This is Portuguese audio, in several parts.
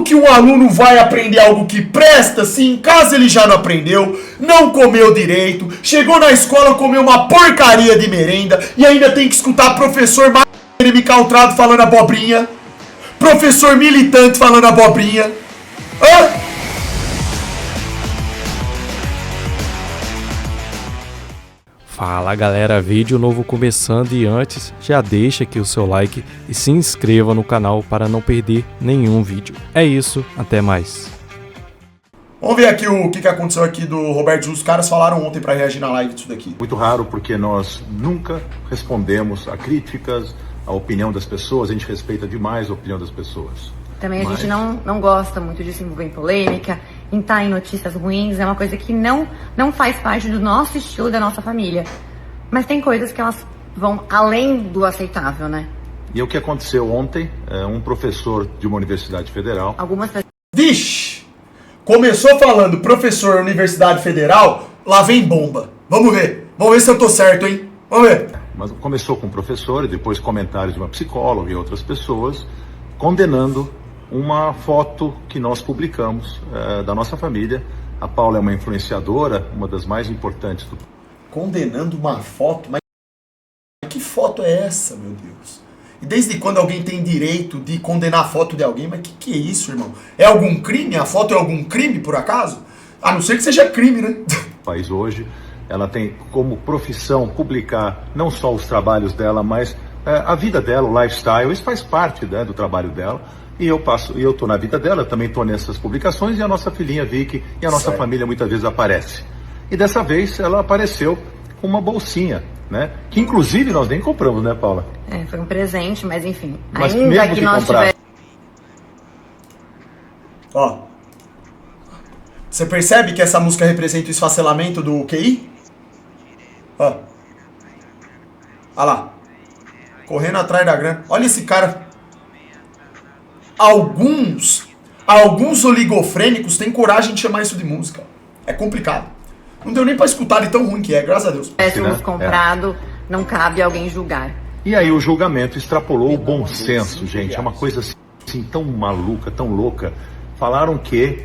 que um aluno vai aprender algo que presta se em casa ele já não aprendeu, não comeu direito, chegou na escola, comeu uma porcaria de merenda e ainda tem que escutar professor caltrado falando abobrinha, professor militante falando abobrinha? Hã? Fala galera, vídeo novo começando e antes já deixa aqui o seu like e se inscreva no canal para não perder nenhum vídeo. É isso, até mais. Vamos ver aqui o que aconteceu aqui do Roberto Justus. Os caras falaram ontem para reagir na live disso daqui. Muito raro porque nós nunca respondemos a críticas, a opinião das pessoas, a gente respeita demais a opinião das pessoas. Também a gente não gosta muito de se envolver em polêmica, em estar em notícias ruins, é uma coisa que não faz parte do nosso estilo, da nossa família. Mas tem coisas que elas vão além do aceitável, né? E o que aconteceu ontem, um professor de uma universidade federal... Vixe! Começou falando professor Universidade Federal, lá vem bomba. Vamos ver se eu tô certo, hein? Vamos ver. Mas começou com um professor e depois comentários de uma psicóloga e outras pessoas condenando uma foto que nós publicamos da nossa família. A Paula é uma influenciadora, uma das mais importantes do... Condenando uma foto? Mas que foto é essa, meu Deus? E desde quando alguém tem direito de condenar a foto de alguém? Mas que é isso, irmão? É algum crime? A foto é algum crime, por acaso? A não ser que seja crime, né? O país hoje, ela tem como profissão publicar não só os trabalhos dela, mas a vida dela, o lifestyle. Isso faz parte, né, do trabalho dela. E eu tô na vida dela, também tô nessas publicações, e a nossa filhinha Vicky e a nossa família muitas vezes aparece. E dessa vez ela apareceu com uma bolsinha, né? Que inclusive nós nem compramos, né, Paula? Foi um presente, mas enfim. Mas ainda mesmo que nós tivéssemos... Ó. Você percebe que essa música representa o esfacelamento do QI? Ó. Olha lá. Correndo atrás da grana. Olha esse cara. Alguns oligofrênicos têm coragem de chamar isso de música. É complicado. Não deu nem pra escutar de tão ruim que é, graças a Deus. Se tivéssemos comprado, não cabe alguém julgar. E aí o julgamento extrapolou o bom senso, gente. É uma coisa assim tão maluca, tão louca. Falaram que...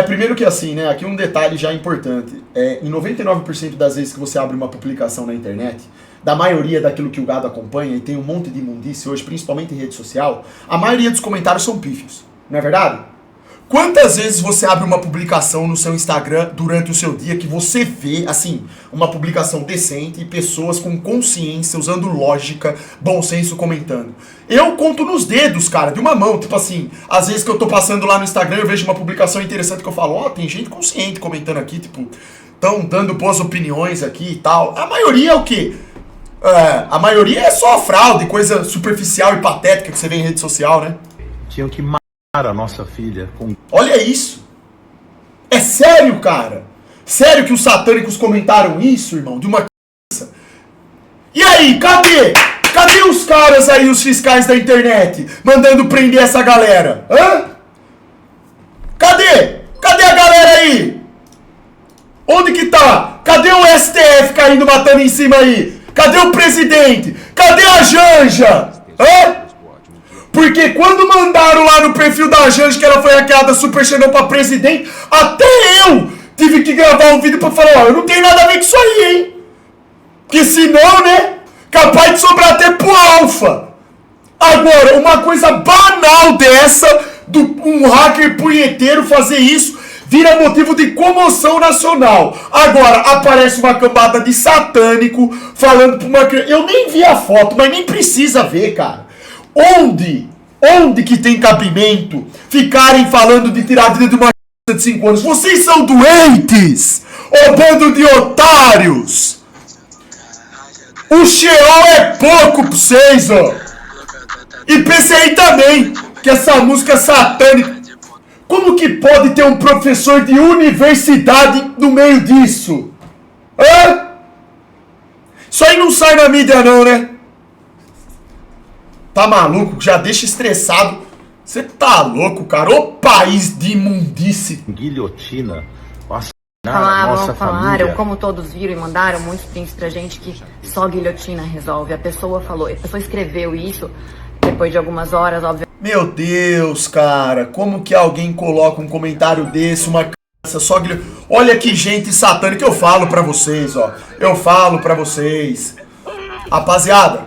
Primeiro que assim, né? Aqui um detalhe já importante. Em 99% das vezes que você abre uma publicação na internet, da maioria daquilo que o gado acompanha, e tem um monte de imundície hoje, principalmente em rede social, a maioria dos comentários são pífios. Não é verdade? Quantas vezes você abre uma publicação no seu Instagram durante o seu dia que você vê, assim, uma publicação decente e pessoas com consciência, usando lógica, bom senso comentando? Eu conto nos dedos, cara, de uma mão. Tipo assim, às vezes que eu tô passando lá no Instagram, eu vejo uma publicação interessante que eu falo, tem gente consciente comentando aqui, tipo, tão dando boas opiniões aqui e tal. A maioria é o quê? A maioria é só fraude, coisa superficial e patética que você vê em rede social, né? Tinham que matar a nossa filha com... Olha isso! É sério, cara? Sério que os satânicos comentaram isso, irmão? De uma criança? E aí, cadê? Cadê os caras aí, os fiscais da internet, mandando prender essa galera? Hã? Cadê? Cadê a galera aí? Onde que tá? Cadê o STF caindo, matando em cima aí? Cadê o presidente? Cadê a Janja? Hã? Porque quando mandaram lá no perfil da Janja que ela foi hackeada Super Xandão pra presidente, até eu tive que gravar um vídeo pra falar, eu não tenho nada a ver com isso aí, hein? Porque senão, né? Capaz de sobrar até pro Alfa. Agora, uma coisa banal dessa, um hacker punheteiro fazer isso, vira motivo de comoção nacional. Agora, aparece uma cambada de satânico falando pra uma criança. Eu nem vi a foto, mas nem precisa ver, cara. Onde que tem cabimento ficarem falando de tirar a vida de uma criança de 5 anos? Vocês são doentes! Ô bando de otários! O Sheol é pouco pra vocês, ó! E PCI também, que essa música satânica... Como que pode ter um professor de universidade no meio disso? Hã? Isso aí não sai na mídia não, né? Tá maluco? Já deixa estressado. Você tá louco, cara? Ô país de imundice. Guilhotina. Falaram, família. Como todos viram e mandaram muitos prints pra gente que só guilhotina resolve. A pessoa falou, a pessoa escreveu isso depois de algumas horas, óbvio. Meu Deus, cara, como que alguém coloca um comentário desse, uma criança só... Olha que gente satânica, eu falo pra vocês, ó. Eu falo pra vocês. Rapaziada,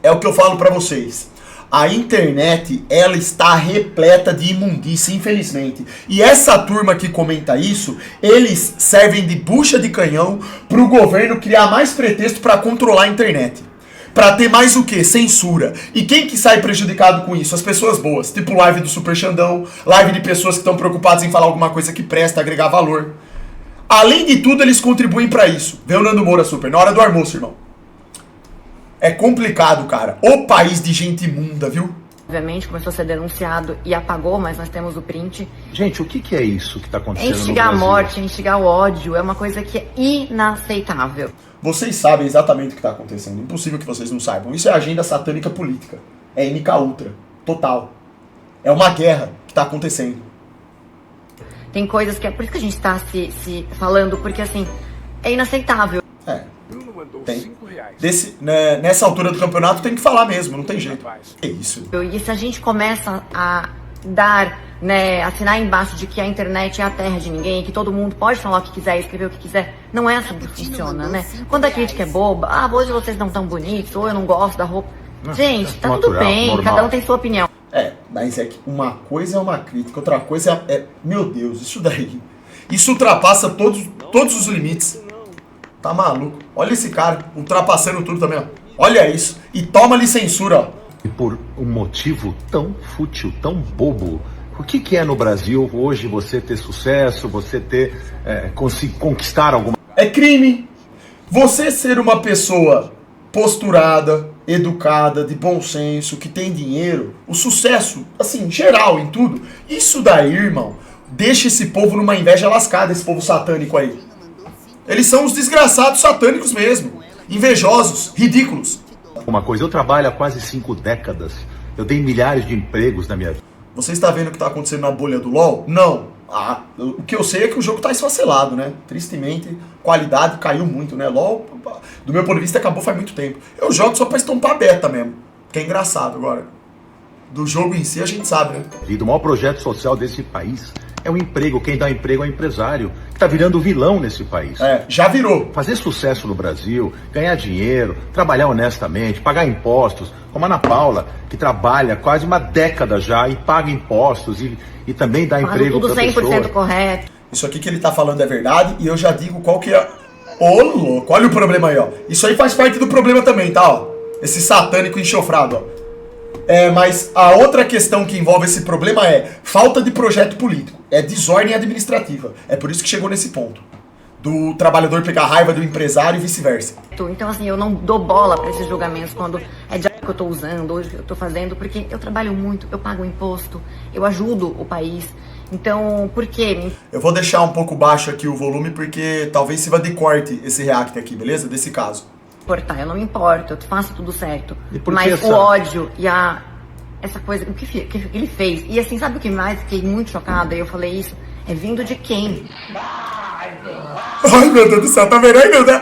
é o que eu falo pra vocês. A internet, ela está repleta de imundícia, infelizmente. E essa turma que comenta isso, eles servem de bucha de canhão pro governo criar mais pretexto pra controlar a internet. Pra ter mais o quê? Censura. E quem que sai prejudicado com isso? As pessoas boas. Tipo live do Super Xandão, live de pessoas que estão preocupadas em falar alguma coisa que presta, agregar valor. Além de tudo, eles contribuem pra isso. Vê o Nando Moura Super, na hora do almoço, irmão. É complicado, cara. O país de gente imunda, viu? Obviamente começou a ser denunciado e apagou, mas nós temos o print. Gente, o que é isso que está acontecendo no Instigar a Brasil? morte, instigar o ódio é uma coisa que é inaceitável. Vocês sabem exatamente o que está acontecendo. Impossível que vocês não saibam. Isso é agenda satânica política. É MK Ultra. Total. É uma guerra que está acontecendo. Tem coisas que é por isso que a gente está se falando, porque assim, é inaceitável. É. Tem. Nessa altura do campeonato tem que falar mesmo, não tem jeito. É isso. E se a gente começa a dar, né, assinar embaixo de que a internet é a terra de ninguém, que todo mundo pode falar o que quiser, escrever o que quiser, não é assim que funciona, né? Quando a crítica é boba, hoje vocês não estão bonitos, ou eu não gosto da roupa. Gente, tá tudo bem, normal. cada um tem sua opinião. É, mas é que uma coisa é uma crítica, outra coisa é... Meu Deus, isso daí... Isso ultrapassa todos os limites. Tá maluco. Olha esse cara, ultrapassando tudo também, ó. Olha isso. E toma-lhe censura, ó. E por um motivo tão fútil, tão bobo. O que é no Brasil hoje você ter sucesso, você ter conquistar alguma... É crime. Você ser uma pessoa posturada, educada, de bom senso, que tem dinheiro, o sucesso, assim, geral em tudo, isso daí, irmão, deixa esse povo numa inveja lascada, esse povo satânico aí. Eles são os desgraçados satânicos mesmo. Invejosos, ridículos. Uma coisa, eu trabalho há quase 5 décadas. Eu dei milhares de empregos na minha vida. Você está vendo o que está acontecendo na bolha do LoL? Não. O que eu sei é que o jogo está esfacelado, né? Tristemente, qualidade caiu muito, né? LoL, do meu ponto de vista, acabou faz muito tempo. Eu jogo só para estampar beta mesmo. Que é engraçado agora. Do jogo em si a gente sabe, né? O maior projeto social desse país é o emprego. Quem dá emprego é o empresário. Que tá virando vilão nesse país. É, já virou. Fazer sucesso no Brasil, ganhar dinheiro, trabalhar honestamente, pagar impostos, como a Ana Paula, que trabalha quase uma década já e paga impostos e também dá emprego para pessoas. Tudo 100% correto. Isso aqui que ele tá falando é verdade e eu já digo qual que é... Ô, louco, olha o problema aí, ó. Isso aí faz parte do problema também, tá, ó. Esse satânico enxofrado, ó. Mas a outra questão que envolve esse problema é falta de projeto político, é desordem administrativa. É por isso que chegou nesse ponto. Do trabalhador pegar raiva do empresário e vice-versa. Então, assim, eu não dou bola pra esses julgamentos quando é de que eu tô usando, hoje eu tô fazendo, porque eu trabalho muito, eu pago imposto, eu ajudo o país. Então, por quê? Eu vou deixar um pouco baixo aqui o volume porque talvez sirva de corte esse react aqui, beleza? Desse caso. Eu não me importo, eu faço tudo certo. Mas o ódio e essa coisa, o que ele fez. E assim, sabe o que mais? Fiquei muito chocada, e eu falei isso. É vindo de quem? Ai, meu Deus do céu, tá vendo aí, meu Deus?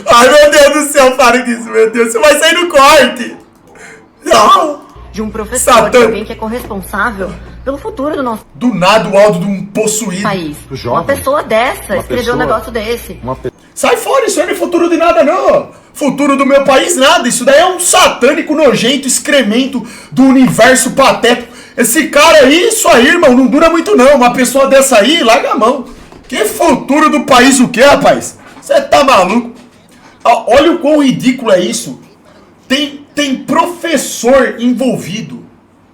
Ai, meu Deus do céu, para disso, meu Deus. Você vai sair no corte. Não. De um professor, de alguém que é corresponsável pelo futuro do nosso Do nada o áudio de um possuído país. Jovem. Uma pessoa dessa escreveu um negócio desse. Sai fora, isso aí não é futuro de nada, não. Futuro do meu país, nada. Isso daí é um satânico nojento, excremento do universo patético. Esse cara aí, isso aí, irmão, não dura muito não. Uma pessoa dessa aí, larga a mão. Que futuro do país o quê, rapaz? Você tá maluco? Olha o quão ridículo é isso. Tem professor envolvido.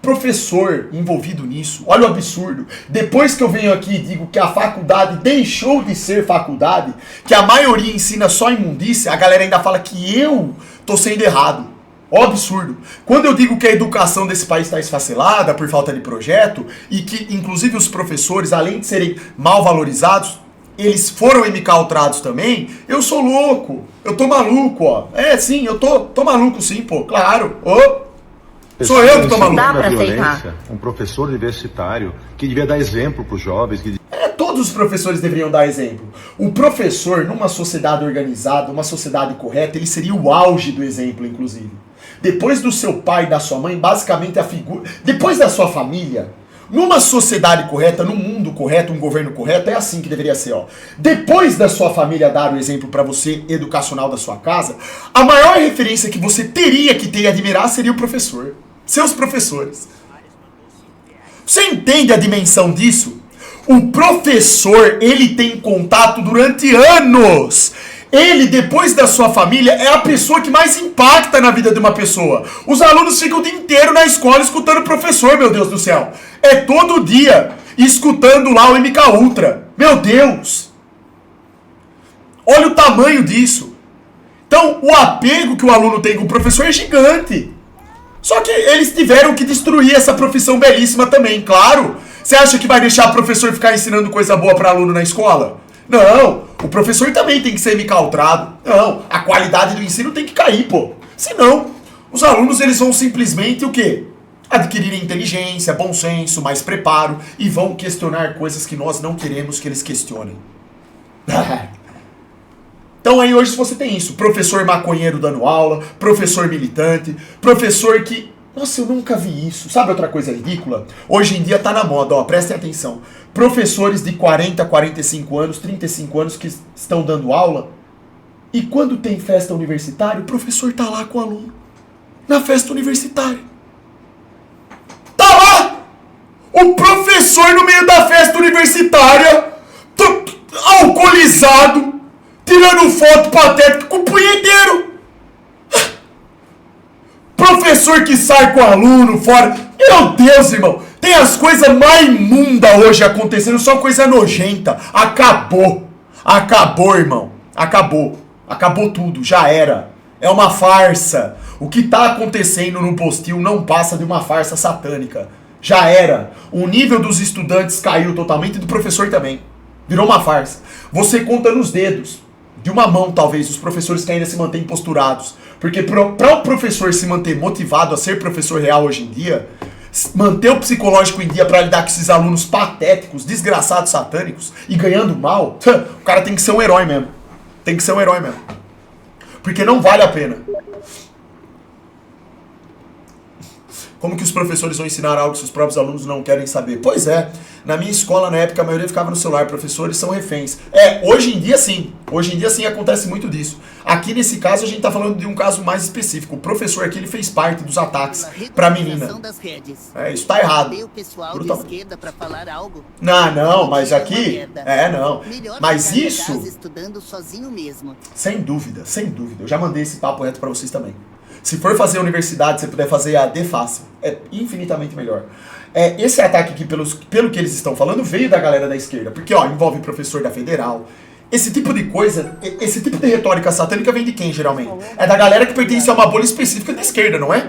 Professor envolvido nisso. Olha o absurdo. Depois que eu venho aqui e digo que a faculdade deixou de ser faculdade, que a maioria ensina só imundícia, a galera ainda fala que eu tô sendo errado. Ó, absurdo. Quando eu digo que a educação desse país está esfacelada por falta de projeto e que, inclusive, os professores, além de serem mal valorizados, eles foram MK-ultrados também, eu sou louco. Eu tô maluco, ó. É, sim, eu tô maluco sim, pô. Claro. Sou eu que tô maluco. Dá pra aceitar. Um professor universitário que devia dar exemplo pros jovens. Todos os professores deveriam dar exemplo. O professor, numa sociedade organizada, uma sociedade correta, ele seria o auge do exemplo, inclusive. Depois do seu pai e da sua mãe, basicamente a figura... Depois da sua família, numa sociedade correta, num mundo correto, um governo correto, é assim que deveria ser, ó. Depois da sua família dar o exemplo para você, educacional da sua casa, a maior referência que você teria que ter e admirar seria o professor. Seus professores. Você entende a dimensão disso? O professor, ele tem contato durante anos. Ele, depois da sua família, é a pessoa que mais impacta na vida de uma pessoa. Os alunos ficam o dia inteiro na escola escutando o professor, meu Deus do céu. É todo dia escutando lá o MK Ultra. Meu Deus! Olha o tamanho disso. Então, o apego que o aluno tem com o professor é gigante. Só que eles tiveram que destruir essa profissão belíssima também, claro. Você acha que vai deixar o professor ficar ensinando coisa boa para aluno na escola? Não, o professor também tem que ser MK-ultrado. Não, a qualidade do ensino tem que cair, pô. Senão, os alunos eles vão simplesmente o quê? Adquirir inteligência, bom senso, mais preparo e vão questionar coisas que nós não queremos que eles questionem. Então aí hoje você tem isso, professor maconheiro dando aula, professor militante, professor que... Nossa, eu nunca vi isso. Sabe outra coisa ridícula? Hoje em dia tá na moda, ó, prestem atenção. Professores de 40, 45 anos, 35 anos que estão dando aula e quando tem festa universitária, o professor tá lá com o aluno. Na festa universitária. Tá lá! O professor no meio da festa universitária, alcoolizado, tirando foto patética com o punheteiro. Professor que sai com o aluno fora. Meu Deus, irmão. Tem as coisas mais imundas hoje acontecendo. Só coisa nojenta. Acabou. Acabou, irmão. Acabou. Acabou tudo. Já era. É uma farsa. O que tá acontecendo no Postil não passa de uma farsa satânica. Já era. O nível dos estudantes caiu totalmente e do professor também. Virou uma farsa. Você conta nos dedos. De uma mão, talvez, os professores que ainda se mantêm posturados. Porque para o professor se manter motivado a ser professor real hoje em dia, manter o psicológico em dia para lidar com esses alunos patéticos, desgraçados, satânicos e ganhando mal, o cara tem que ser um herói mesmo. Tem que ser um herói mesmo. Porque não vale a pena. Como que os professores vão ensinar algo que os próprios alunos não querem saber? Pois é, na minha escola, na época, a maioria ficava no celular, professores são reféns. Hoje em dia sim. Hoje em dia sim acontece muito disso. Aqui nesse caso a gente tá falando de um caso mais específico. O professor aqui, ele fez parte dos ataques pra menina. Isso tá errado. Não, mas aqui... não. Mas isso... Sem dúvida. Eu já mandei esse papo reto pra vocês também. Se for fazer a universidade, você puder fazer AD, fácil. É infinitamente melhor. Esse ataque aqui, pelo que eles estão falando, veio da galera da esquerda. Porque, ó, envolve professor da federal. Esse tipo de coisa, esse tipo de retórica satânica vem de quem, geralmente? É da galera que pertence a uma bolha específica da esquerda, não é?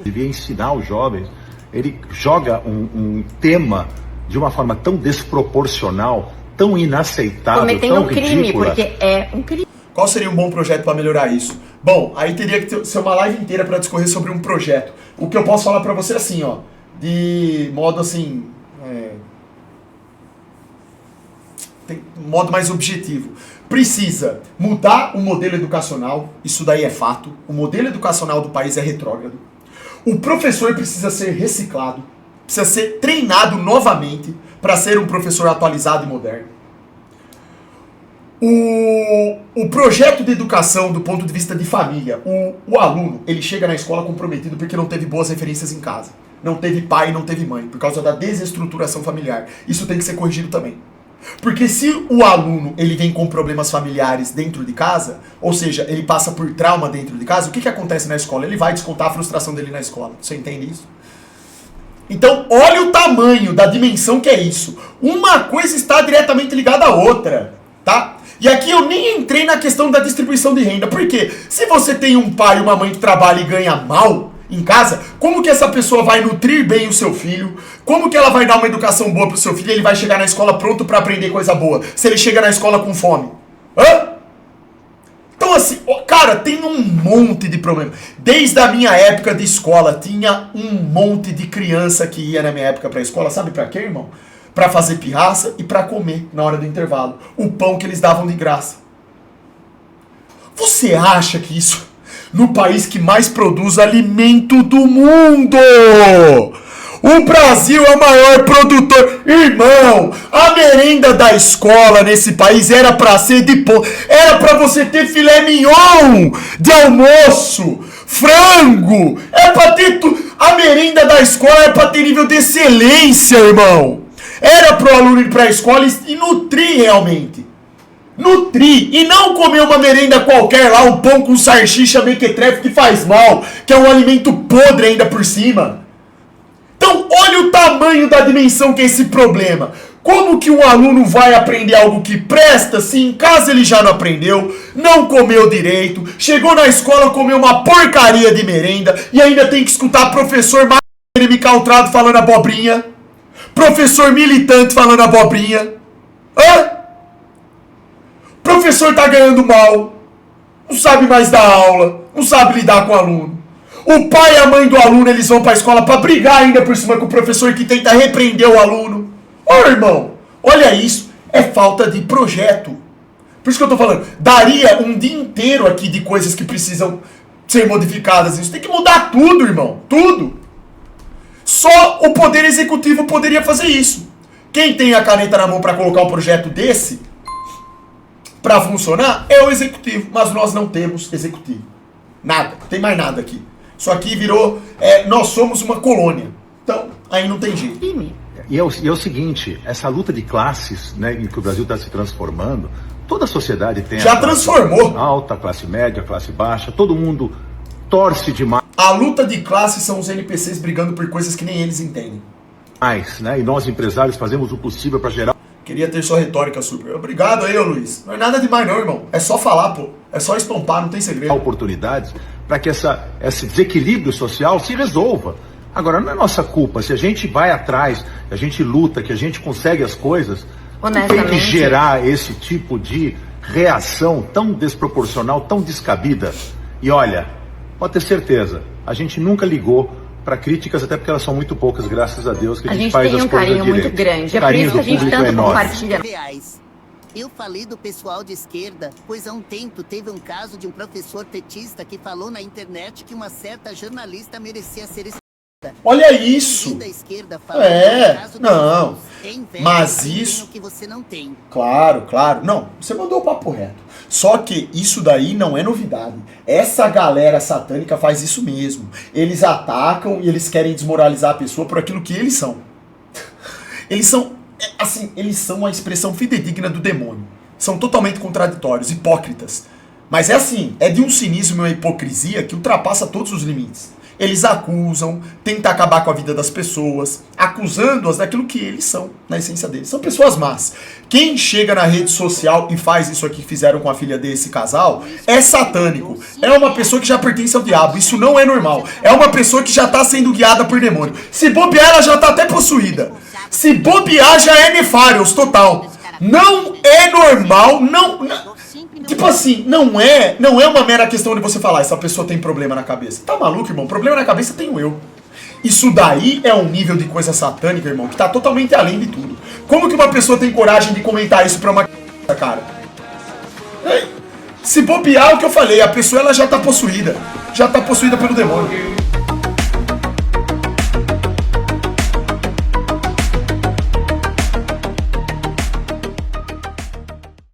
Devia ensinar os jovens. Ele joga um tema de uma forma tão desproporcional, tão inaceitável, cometendo tão um crime, ridícula. porque é um crime. Qual seria um bom projeto para melhorar isso? Bom, aí teria que ser uma live inteira para discorrer sobre um projeto. O que eu posso falar para você é assim, ó, de modo assim, modo mais objetivo. Precisa mudar o modelo educacional, isso daí é fato. O modelo educacional do país é retrógrado. O professor precisa ser reciclado, precisa ser treinado novamente para ser um professor atualizado e moderno. O projeto de educação do ponto de vista de família, o aluno, ele chega na escola comprometido porque não teve boas referências em casa. Não teve pai, não teve mãe, por causa da desestruturação familiar. Isso tem que ser corrigido também. Porque se o aluno ele vem com problemas familiares dentro de casa, ou seja, ele passa por trauma dentro de casa, o que acontece na escola? Ele vai descontar a frustração dele na escola. Você entende isso? Então, olha o tamanho da dimensão que é isso. Uma coisa está diretamente ligada à outra, tá? E aqui eu nem entrei na questão da distribuição de renda. Por quê? Se você tem um pai e uma mãe que trabalha e ganha mal em casa, como que essa pessoa vai nutrir bem o seu filho? Como que ela vai dar uma educação boa pro seu filho e ele vai chegar na escola pronto para aprender coisa boa, se ele chega na escola com fome? Então assim, cara, tem um monte de problema. Desde a minha época de escola, tinha um monte de criança que ia na minha época pra escola. Sabe pra quê, irmão? Pra fazer pirraça e pra comer na hora do intervalo. O pão que eles davam de graça. Você acha que isso... no país que mais produz alimento do mundo. O Brasil é o maior produtor. Irmão, a merenda da escola nesse país era pra ser de era pra você ter filé mignon de almoço, frango. É pra ter a merenda da escola é pra ter nível de excelência, irmão. Era pro aluno ir pra escola e nutrir realmente. Nutrir. E não comer uma merenda qualquer lá, um pão com salsicha mequetrefe que faz mal, que é um alimento podre ainda por cima. Então, olha o tamanho da dimensão que é esse problema. Como que um aluno vai aprender algo que presta se em casa ele já não aprendeu, não comeu direito, chegou na escola, comeu uma porcaria de merenda e ainda tem que escutar professor caltrado falando abobrinha, professor militante falando abobrinha. Hã? Professor tá ganhando mal, não sabe mais dar aula, não sabe lidar com o aluno. O pai e a mãe do aluno, eles vão pra escola pra brigar ainda por cima com o professor que tenta repreender o aluno. Ô, irmão, olha isso. É falta de projeto. Por isso que eu tô falando. Daria um dia inteiro aqui de coisas que precisam ser modificadas. Isso tem que mudar tudo, irmão. Tudo. Só o Poder Executivo poderia fazer isso. Quem tem a caneta na mão pra colocar um projeto desse pra funcionar é o Executivo. Mas nós não temos Executivo. Nada. Não tem mais nada aqui. Isso aqui virou... nós somos uma colônia. Então, aí não tem jeito. E é o seguinte, essa luta de classes, né, em que o Brasil está se transformando, toda a sociedade tem... Já transformou. Alta, classe média, classe baixa, todo mundo torce demais. A luta de classes são os NPCs brigando por coisas que nem eles entendem. Né, e nós, empresários, fazemos o possível para gerar... Queria ter sua retórica super. Obrigado aí, ô Luiz. Não é nada demais não, irmão. É só falar, pô. É só estompar, não tem segredo. Oportunidades para que esse desequilíbrio social se resolva. Agora, não é nossa culpa. Se a gente vai atrás, a gente luta, que a gente consegue as coisas, tem que gerar esse tipo de reação tão desproporcional, tão descabida. E olha, pode ter certeza, a gente nunca ligou para críticas, até porque elas são muito poucas, graças a Deus, que a gente faz as coisas direito. A gente tem um carinho muito grande. É por isso que a gente tanto compartilha. Eu falei do pessoal de esquerda, pois há um tempo teve um caso de um professor petista que falou na internet que uma certa jornalista merecia ser esquerda. Olha isso! Não, mas isso... que você não tem. Claro, não, você mandou o papo reto. Só que isso daí não é novidade. Essa galera satânica faz isso mesmo. Eles atacam e eles querem desmoralizar a pessoa por aquilo que eles são. Eles são a expressão fidedigna do demônio. São totalmente contraditórios, hipócritas. Mas é de um cinismo e uma hipocrisia que ultrapassa todos os limites. Eles acusam, tentam acabar com a vida das pessoas, acusando-as daquilo que eles são, na essência deles. São pessoas más. Quem chega na rede social e faz isso aqui que fizeram com a filha desse casal, é satânico. É uma pessoa que já pertence ao diabo. Isso não é normal. É uma pessoa que já está sendo guiada por demônio. Se bobear, ela já está até possuída. Se bobear, já é nefários, total. Não é normal, tipo assim, não é uma mera questão de você falar, essa pessoa tem problema na cabeça. Tá maluco, irmão? Problema na cabeça tenho eu. Isso daí é um nível de coisa satânica, irmão, que tá totalmente além de tudo. Como que uma pessoa tem coragem de comentar isso pra uma cara? Se bobear, o que eu falei, a pessoa ela já tá possuída pelo demônio.